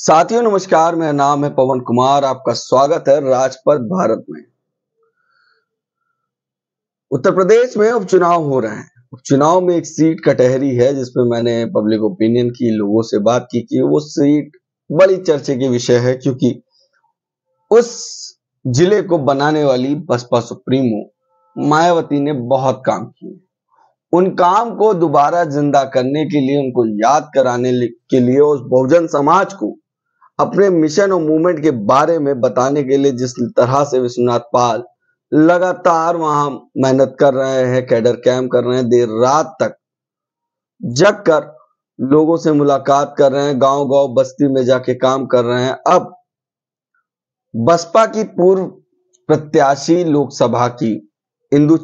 साथियों नमस्कार, मेरा नाम है पवन कुमार। आपका स्वागत है राजपथ भारत में। उत्तर प्रदेश में उपचुनाव हो रहे हैं। उपचुनाव में एक सीट कटहरी है जिसमें मैंने पब्लिक ओपिनियन की, लोगों से बात की कि वो सीट बड़ी चर्चे के विषय है, क्योंकि उस जिले को बनाने वाली बसपा सुप्रीमो मायावती ने बहुत काम किए। उन काम को दोबारा जिंदा करने के लिए, उनको याद कराने के लिए, उस बहुजन समाज को अपने मिशन और मूवमेंट के बारे में बताने के लिए जिस तरह से विश्वनाथ पाल लगातार वहां मेहनत कर रहे हैं, कैडर कैंप कर रहे हैं, देर रात तक जग कर लोगों से मुलाकात कर रहे हैं, गांव गांव बस्ती में जाके काम कर रहे हैं। अब बसपा की पूर्व प्रत्याशी लोकसभा की इंदु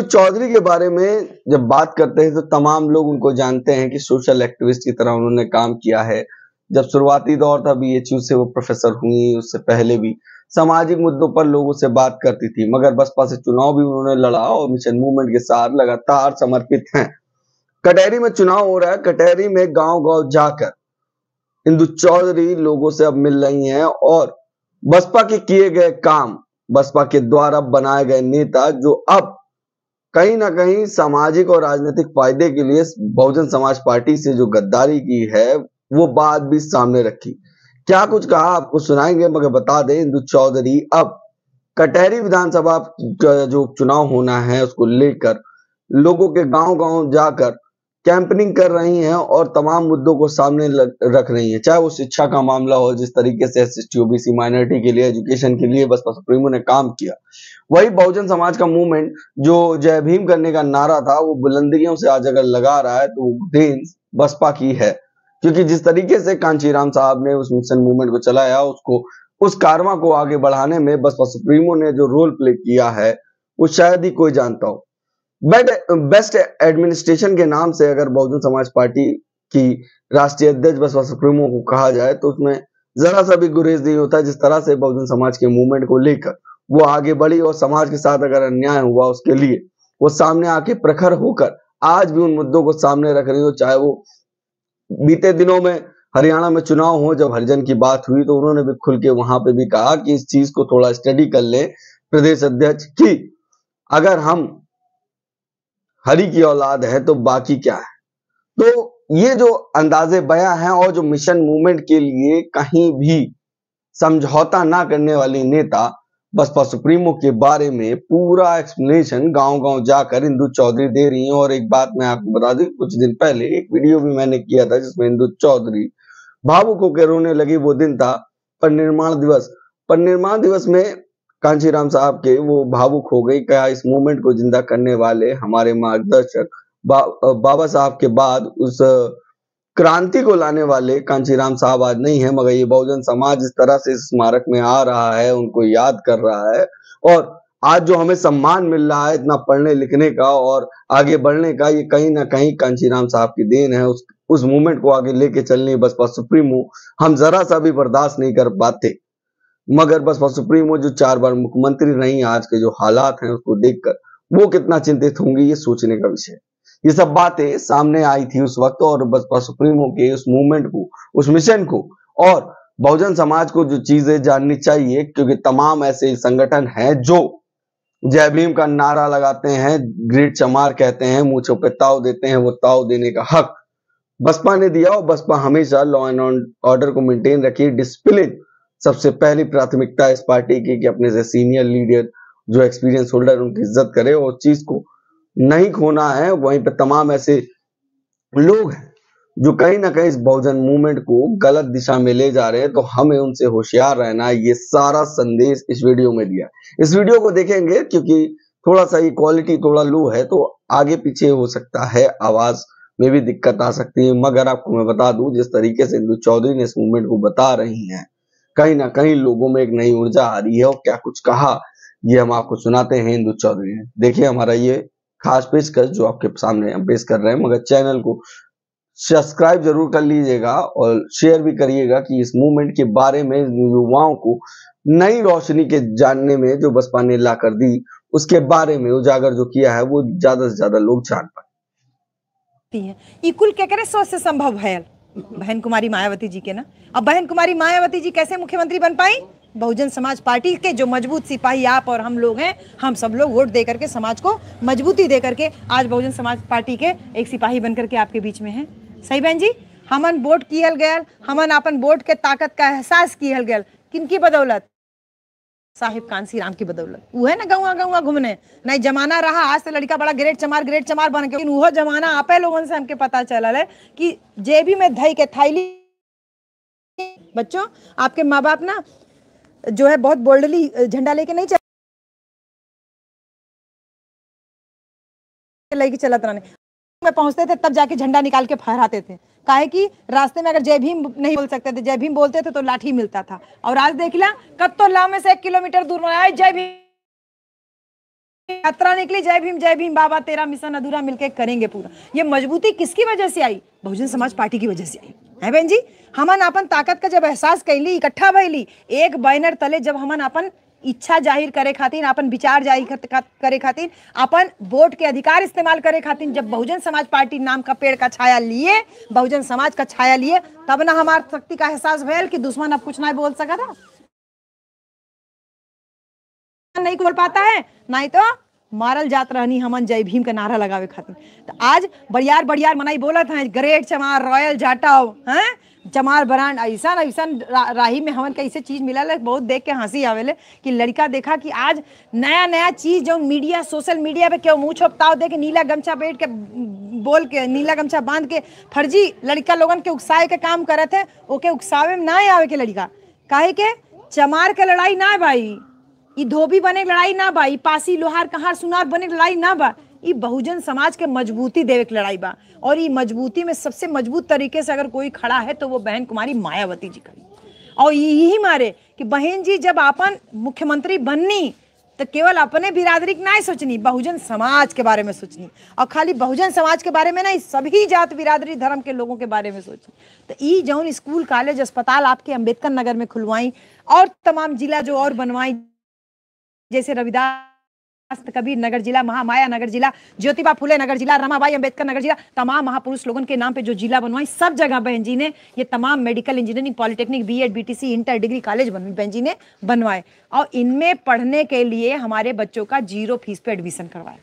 चौधरी के बारे में जब बात करते हैं तो तमाम लोग उनको जानते हैं कि सोशल एक्टिविस्ट की तरह उन्होंने काम किया है। जब शुरुआती दौर था बीएचयू से वो प्रोफेसर हुई, उससे पहले भी सामाजिक मुद्दों पर लोगों से बात करती थी, मगर बसपा से चुनाव भी उन्होंने लड़ा और मिशन मूवमेंट के साथ लगातार समर्पित हैं। कटहरी में चुनाव हो रहा है। कटहरी में गांव गांव जाकर इंदु चौधरी लोगों से अब मिल रही हैं और बसपा के किए गए काम, बसपा के द्वारा बनाए गए नेता जो अब कहीं ना कहीं सामाजिक और राजनीतिक फायदे के लिए बहुजन समाज पार्टी से जो गद्दारी की है, वो बात भी सामने रखी। क्या कुछ कहा आपको सुनाएंगे, मगर बता दें इंदु चौधरी अब कटहरी विधानसभा का जो चुनाव होना है उसको लेकर लोगों के गांव गांव जाकर कैंपेनिंग कर रही हैं और तमाम मुद्दों को सामने रख रही हैं। चाहे वो शिक्षा का मामला हो, जिस तरीके से एससी ओबीसी माइनॉरिटी के लिए, एजुकेशन के लिए बसपा सुप्रीमो ने काम किया, वही बहुजन समाज का मूवमेंट जो जय भीम करने का नारा था वो बुलंदियों से आज अगर लगा रहा है तो देन बसपा की है। क्योंकि जिस तरीके से कांचीराम साहब ने उस मिशन मूवमेंट को चलाया, उसको उस कारवां को आगे बढ़ाने में बसपा सुप्रीमो ने जो रोल प्ले किया है वो शायद ही कोई जानता हो। बेस्ट एडमिनिस्ट्रेशन के नाम से अगर बहुजन समाज पार्टी की राष्ट्रीय अध्यक्ष बसपा सुप्रीमो को कहा जाए तो उसमें जरा सा भी गुरेज नहीं होता। जिस तरह से बहुजन समाज के मूवमेंट को लेकर वो आगे बढ़ी और समाज के साथ अगर अन्याय हुआ उसके लिए वो सामने आके प्रखर होकर आज भी उन मुद्दों को सामने रख रही हो। चाहे वो बीते दिनों में हरियाणा में चुनाव हो, जब हरिजन की बात हुई तो उन्होंने भी खुल के वहां पे भी कहा कि इस चीज को थोड़ा स्टडी कर ले प्रदेश अध्यक्ष की, अगर हम हरि की औलाद है तो बाकी क्या है। तो ये जो अंदाजे बयां हैं और जो मिशन मूवमेंट के लिए कहीं भी समझौता ना करने वाली नेता बसपा सुप्रीमो के बारे में पूरा एक्सप्लेनेशन गांव गांव जाकर इंदु चौधरी दे रही हैं। और एक बात मैं आपको बता दूं, कुछ दिन पहले एक वीडियो भी मैंने किया था जिसमें इंदु चौधरी भावुक होकर रोने लगी। वो दिन था परिनिर्माण दिवस। परिनिर्माण दिवस में कांचीराम साहब के वो भावुक हो गई। क्या इस मूवमेंट को जिंदा करने वाले हमारे मार्गदर्शक बाबा साहब के बाद उस क्रांति को लाने वाले कांचीराम साहब आज नहीं है, मगर ये बहुजन समाज इस तरह से स्मारक में आ रहा है, उनको याद कर रहा है। और आज जो हमें सम्मान मिल रहा है इतना पढ़ने लिखने का और आगे बढ़ने का, ये कहीं ना कहीं कांचीराम साहब की देन है। उस मूवमेंट को आगे लेके चलनी बसपा सुप्रीमो हम जरा सा भी बर्दाश्त नहीं कर पाते। मगर बसपा सुप्रीमो जो 4 बार मुख्यमंत्री रही, आज के जो हालात हैं उसको देखकर वो कितना चिंतित होंगी, ये सोचने का विषय। ये सब बातें सामने आई थी उस वक्त और बसपा सुप्रीमो के उस मूवमेंट को, उस मिशन को और बहुजन समाज को जो चीजें जाननी चाहिए, क्योंकि तमाम ऐसे संगठन हैं जो जय भीम का नारा लगाते हैं, ग्रेट चमार कहते हैं, मूंछों पे ताव देते हैं, वो ताव देने का हक बसपा ने दिया। और बसपा हमेशा लॉ एंड ऑर्डर को मेंटेन रखी। डिसिप्लिन सबसे पहली प्राथमिकता इस पार्टी की कि अपने से सीनियर लीडर जो एक्सपीरियंस होल्डर उनकी इज्जत करे और चीज को नहीं खोना है। वहीं पे तमाम ऐसे लोग हैं जो कहीं ना कहीं इस बहुजन मूवमेंट को गलत दिशा में ले जा रहे हैं, तो हमें उनसे होशियार रहना है। ये सारा संदेश इस वीडियो में दिया। इस वीडियो को देखेंगे क्योंकि थोड़ा सा ये क्वालिटी थोड़ा लो है, तो आगे पीछे हो सकता है, आवाज में भी दिक्कत आ सकती है। मगर आपको मैं बता दूं, जिस तरीके से इंदु चौधरी ने इस मूवमेंट को बता रही हैं, कहीं ना कहीं लोगों में एक नई ऊर्जा आ रही है। और क्या कुछ कहा ये हम आपको सुनाते हैं इंदु चौधरी ने। देखिए हमारा ये खास पेशकश जो आपके सामने हम पेश कर रहे हैं, मगर चैनल को सब्सक्राइब जरूर कर लीजिएगा और शेयर भी करिएगा कि इस मूवमेंट के बारे में युवाओं को नई रोशनी के जानने में जो बसपा ने ला कर दी, उसके बारे में उजागर जो किया है वो ज्यादा से ज्यादा लोग जान पाए। कुल केकरे सोच से संभव है? बहन कुमारी मायावती जी के ना। अब बहन कुमारी मायावती जी कैसे मुख्यमंत्री बन पाई? बहुजन समाज पार्टी के जो मजबूत सिपाही आप और हम लोग हैं, हम सब लोग वोट दे करके समाज को मजबूती दे करके आज बहुजन समाज पार्टी के एक सिपाही बनकर के आपके बीच में हैं। सही बहन जी? हमन वोट कियल गयल, हमन अपन वोट के ताकत का एहसास कियल गयल, किनकी बदौलत? साहिब कांसी राम की बदौलत। वो है ना गौवा गौवा घूमने, नहीं जमाना रहा आज से लड़का बड़ा ग्रेट चमार बन के, वो जमाना आपे लोगों से हमके पता चला है कि जेबी में धई के थैली। बच्चों, आपके माँ बाप ना जो है बहुत बोल्डली झंडा लेके नहीं लेके चलत रहने में पहुंचते थे, तब जाके झंडा निकाल के फहराते थे। काहे कि रास्ते में अगर जय भीम नहीं बोल सकते थे, जय भीम बोलते थे तो लाठी मिलता था। और आज देख ला कत्तो लाव में से 1 किलोमीटर दूर में आए जय भीम यात्रा निकली, जय भीम बाबा तेरा मिशन अधूरा मिलके करेंगे पूरा। ये मजबूती किसकी वजह से आई? बहुजन समाज पार्टी की वजह से आई है बहन जी। हमन अपन ताकत का जब एहसास कैली, इकट्ठा भइली, एक बैनर तले जब हमन अपन इच्छा जाहिर करे खातिर, अपन विचार जाहिर करे खातिर, अपन वोट के अधिकार इस्तेमाल करे खातिर जब बहुजन समाज पार्टी नाम का पेड़ का छाया लिए, बहुजन समाज का छाया लिए, तब ना हमार शक्ति का एहसास भयल कि दुश्मन अब कुछ नहीं बोल सका था, नहीं बोल पाता है, नहीं तो मारल जात रहनी हमन जय भीम का नारा लगावे खातिर। तो आज बड़ियार बड़ियार मनाई बोलत हैं ग्रेट चमार, रॉयल जाटाव, हैं चमार ब्रांड, ऐसा राही में हमन कैसे चीज मिला ले, बहुत देख के हंसी आवेले कि लड़का देखा कि आज नया नया चीज जो मीडिया सोशल मीडिया पे क्यों मुंह छोपताव दे के नीला गमछा बैठ के बोल के, नीला गमछा बांध के फर्जी लड़का लोगन के उकसाए के काम करत है। ओके उकसावे में ना आवे के लड़का, काहे के चमार के लड़ाई ना भाई, ई धोबी बने लड़ाई ना बा, ई पासी लोहार कहार सुनार बने लड़ाई ना बा, ई बहुजन समाज के मजबूती देवे के लड़ाई बा। और ई मजबूती में सबसे मजबूत तरीके से अगर कोई खड़ा है तो वो बहन कुमारी मायावती जी खड़ी। और यही मारे कि बहन जी जब अपन मुख्यमंत्री बननी तो केवल अपने बिरादरी की ना सोचनी, बहुजन समाज के बारे में सोचनी। और खाली बहुजन समाज के बारे में नहीं, सभी जात बिरादरी धर्म के लोगों के बारे में सोचनी। तो ई जौन स्कूल कॉलेज अस्पताल आपके अम्बेडकर नगर में खुलवाई और तमाम जिला जो और बनवाई, जैसे रविदास कबीर नगर जिला, महामाया नगर जिला, ज्योतिबा फुले नगर जिला, रमाबाई अंबेडकर नगर जिला, तमाम महापुरुष लोगों के नाम पे जो जिला बनवाई, सब जगह बहन जी ने ये तमाम medical engineering, polytechnic, BEd, BTC, inter degree college बहन जी ने बनवाए। और इनमें पढ़ने के लिए हमारे बच्चों का 0 फीस पे एडमिशन करवाया।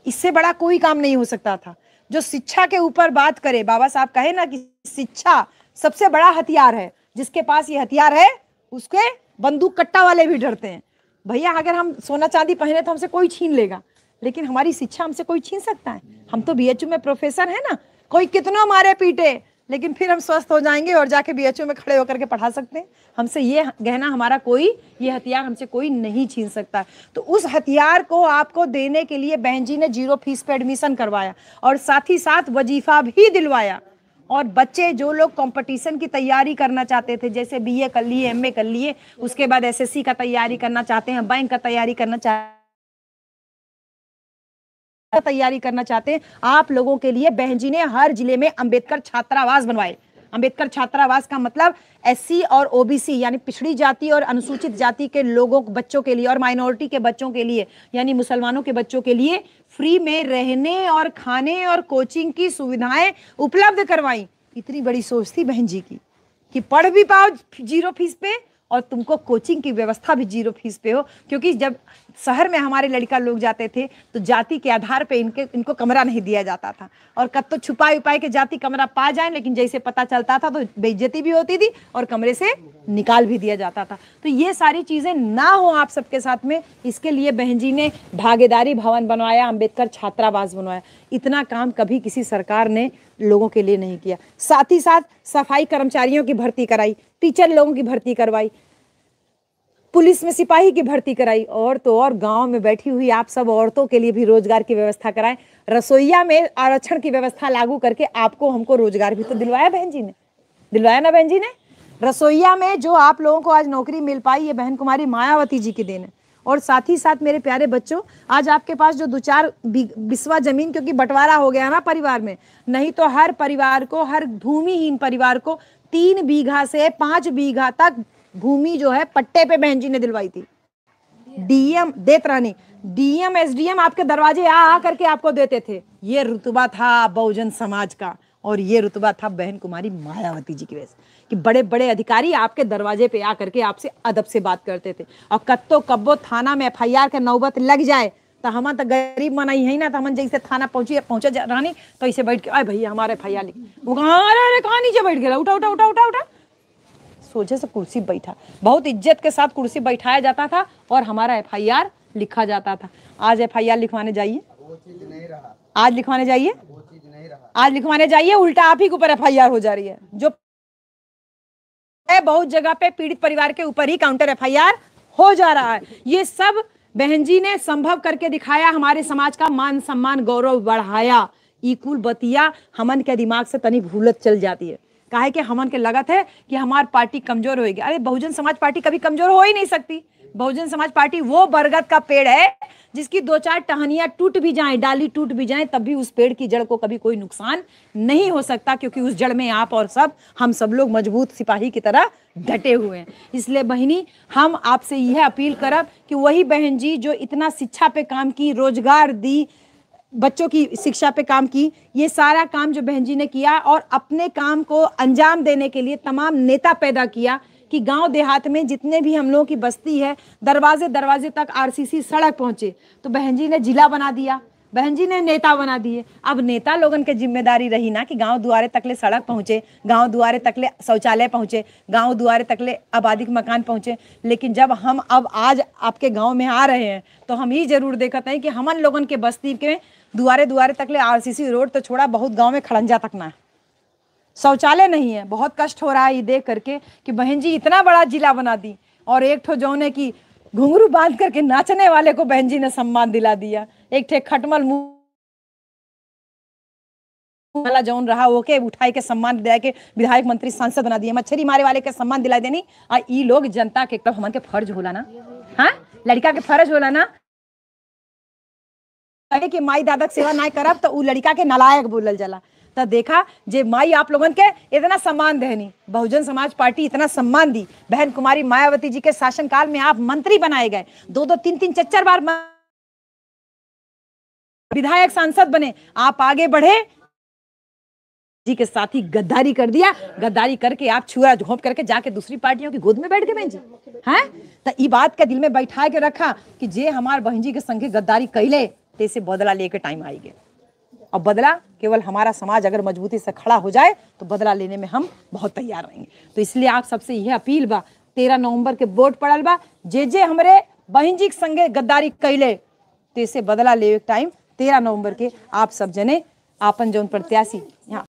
इससे बड़ा कोई काम नहीं हो सकता था। जो शिक्षा के ऊपर बात करे, बाबा साहब कहे ना कि शिक्षा सबसे बड़ा हथियार है, जिसके पास ये हथियार है उसके बंदूक कट्टा वाले भी डरते हैं। भैया अगर हम सोना चांदी पहने तो हमसे कोई छीन लेगा, लेकिन हमारी शिक्षा हमसे कोई छीन सकता है? हम तो बीएचयू में प्रोफेसर है ना, कोई कितना मारे पीटे लेकिन फिर हम स्वस्थ हो जाएंगे और जाके बीएचयू में खड़े होकर के पढ़ा सकते हैं। हमसे ये गहना हमारा कोई, ये हथियार हमसे कोई नहीं छीन सकता। तो उस हथियार को आपको देने के लिए बहन जी ने 0 फीस पे एडमिशन करवाया और साथ ही साथ वजीफा भी दिलवाया। और बच्चे जो लोग कंपटीशन की तैयारी करना चाहते थे, जैसे बीए कर लिए, एमए कर लिए, उसके बाद एसएससी का तैयारी करना चाहते हैं, बैंक का तैयारी करना चाहते हैं, आप लोगों के लिए बहन जी ने हर जिले में अंबेडकर छात्रावास बनवाए। अंबेडकर छात्रावास का मतलब एससी और ओबीसी यानी पिछड़ी जाति और अनुसूचित जाति के लोगों बच्चों के लिए और माइनॉरिटी के बच्चों के लिए यानी मुसलमानों के बच्चों के लिए फ्री में रहने और खाने और कोचिंग की सुविधाएं उपलब्ध करवाई। इतनी बड़ी सोच थी बहन जी की कि पढ़ भी पाओ 0 फीस पे और तुमको कोचिंग की व्यवस्था भी 0 फीस पे हो। क्योंकि जब शहर में हमारे लड़का लोग जाते थे तो जाति के आधार पे इनको कमरा नहीं दिया जाता था, और कब तो छुपाई उपाई के जाति कमरा पा जाए, लेकिन जैसे पता चलता था तो बेइज्जती भी होती थी और कमरे से निकाल भी दिया जाता था। तो ये सारी चीजें ना हो आप सबके साथ में, इसके लिए बहन जी ने भागीदारी भवन बनवाया, अंबेडकर छात्रावास बनवाया। इतना काम कभी किसी सरकार ने लोगों के लिए नहीं किया। साथ ही साथ सफाई कर्मचारियों की भर्ती कराई, टीचर लोगों की भर्ती करवाई, पुलिस में सिपाही की भर्ती कराई, और तो और गांव में बैठी हुई आप सब औरतों के लिए भी रोजगार की व्यवस्था कराएं। रसोईया में आरक्षण की व्यवस्था लागू करके आपको हमको रोजगार भी तो दिलवाया बहन जी ने, दिलवाया ना बहन जी ने। रसोईया में जो आप लोगों को आज नौकरी मिल पाई, ये बहन कुमारी मायावती जी की देन है। और साथ ही साथ मेरे प्यारे बच्चों, आज आपके पास जो 2-4 बिस्वा जमीन, क्योंकि बंटवारा हो गया ना परिवार में, नहीं तो हर परिवार को, हर भूमिहीन परिवार को 3 बीघा से 5 बीघा तक भूमि जो है पट्टे पे बहन जी ने दिलवाई थी। डीएम देत रहनी, डीएम एसडीएम आपके दरवाजे आ करके आपको देते थे। ये रुतबा था बहुजन समाज का, और ये रुतबा था बहन कुमारी मायावती जी की वजह से कि बड़े बड़े अधिकारी आपके दरवाजे पे आ करके आपसे अदब से बात करते थे। और कत्तो कब्बो थाना में FIR के नौबत लग जाए तो हम तो गरीब मनाई है ना, तो हम जैसे थाना पहुंचे रानी तो ऐसे बैठ के, अरे भैया हमारे FIR लिख, वो अरे कहाँ नीचे बैठ गया, उठा उठा उठा उठा उठा, सोचे से कुर्सी बैठा, बहुत इज्जत के साथ कुर्सी बैठाया जाता था और हमारा FIR लिखा जाता था। आज FIR लिखवाने जाइए, वो चीज नहीं रहा, आज लिखवाने जाइए, वो चीज नहीं रहा। आज लिखवाने जाइए, उल्टा आप ही के ऊपर FIR हो जा रही है। जो बहुत जगह पे पीड़ित परिवार के ऊपर ही काउंटर FIR हो जा रहा है। ये सब बहन जी ने संभव करके दिखाया, हमारे समाज का मान सम्मान गौरव बढ़ाया। ई कुल बतिया हमन के दिमाग से तनी भूलत चल जाती है, काहे कि हमन के लगत है कि हमार पार्टी कमजोर होगी। अरे बहुजन समाज पार्टी कभी कमजोर हो ही नहीं सकती। बहुजन समाज पार्टी वो बरगद का पेड़ है जिसकी 2-4 टहनियां टूट भी जाएं, डाली टूट भी जाएं, तब भी उस पेड़ की जड़ को कभी कोई नुकसान नहीं हो सकता, क्योंकि उस जड़ में आप और हम सब लोग मजबूत सिपाही की तरह डटे हुए हैं। इसलिए बहनी, हम आपसे यह अपील करब कि वही बहन जी जो इतना शिक्षा पे काम की, रोजगार दी, बच्चों की शिक्षा पे काम की, ये सारा काम जो बहन जी ने किया और अपने काम को अंजाम देने के लिए तमाम नेता पैदा किया कि गांव देहात में जितने भी हम लोगों की बस्ती है, दरवाजे दरवाजे तक RCC सड़क पहुंचे, तो बहन जी ने जिला बना दिया, बहन जी ने नेता बना दिए। अब नेता लोगन के जिम्मेदारी रही ना कि गांव दुआरे तकले सड़क पहुंचे, गांव दुआरे तकले शौचालय पहुंचे, गांव दुआरे तकले आबादी के मकान पहुंचे। लेकिन जब हम अब आज आपके गांव में आ रहे हैं तो हम ही जरूर देखते हैं कि हमन लोगन के बस्ती के दुआरे दुआरे तकले RCC रोड तो छोड़ा, बहुत गाँव में खड़ंजा तक ना है, शौचालय नहीं है। बहुत कष्ट हो रहा है ये देख करके कि बहन जी इतना बड़ा जिला बना दी और एक ठो जौने की घुंघरू बांध करके नाचने वाले को बहन जी ने सम्मान दिला दिया, एक ठे खटमल मुंह वाला जौन रहा ओके उठाई के सम्मान दिला के विधायक मंत्री सांसद बना दिए, मच्छरी मारे वाले के सम्मान दिला देनी। और ई लोग जनता के तब हमन के फर्ज होला ना, हाँ लड़का के फर्ज होला ना कि माई दादा के सेवा ना करब तो उ लड़का के नालायक बोलल जाला। तो देखा जे माई आप लोगन के इतना सम्मान देनी, बहुजन समाज पार्टी इतना सम्मान दी, बहन कुमारी मायावती जी के शासनकाल में आप मंत्री बनाए गए, 2-2, 3-3, 4-4 बार विधायक सांसद बने, आप आगे बढ़े जी के साथ ही गद्दारी कर दिया। गद्दारी करके आप छुआ झोंप करके जाके दूसरी पार्टियों की गोद में बैठ गए बहन जी, हैं तो ई बात के दिल में बैठा के रखा कि जे हमार बहन जी के संगे गद्दारी कैले तैसे बदला लेके टाइम आएगा। और बदला केवल हमारा समाज अगर मजबूती से खड़ा हो जाए तो बदला लेने में हम बहुत तैयार रहेंगे। तो इसलिए आप सबसे यह अपील बा, 13 नवंबर के वोट पड़ल बा, जे हमरे बहन जी के संगे गद्दारी कैले तैसे बदला ले टाइम 13 नवंबर के आप सब जने आपन जौन प्रत्याशी यहाँ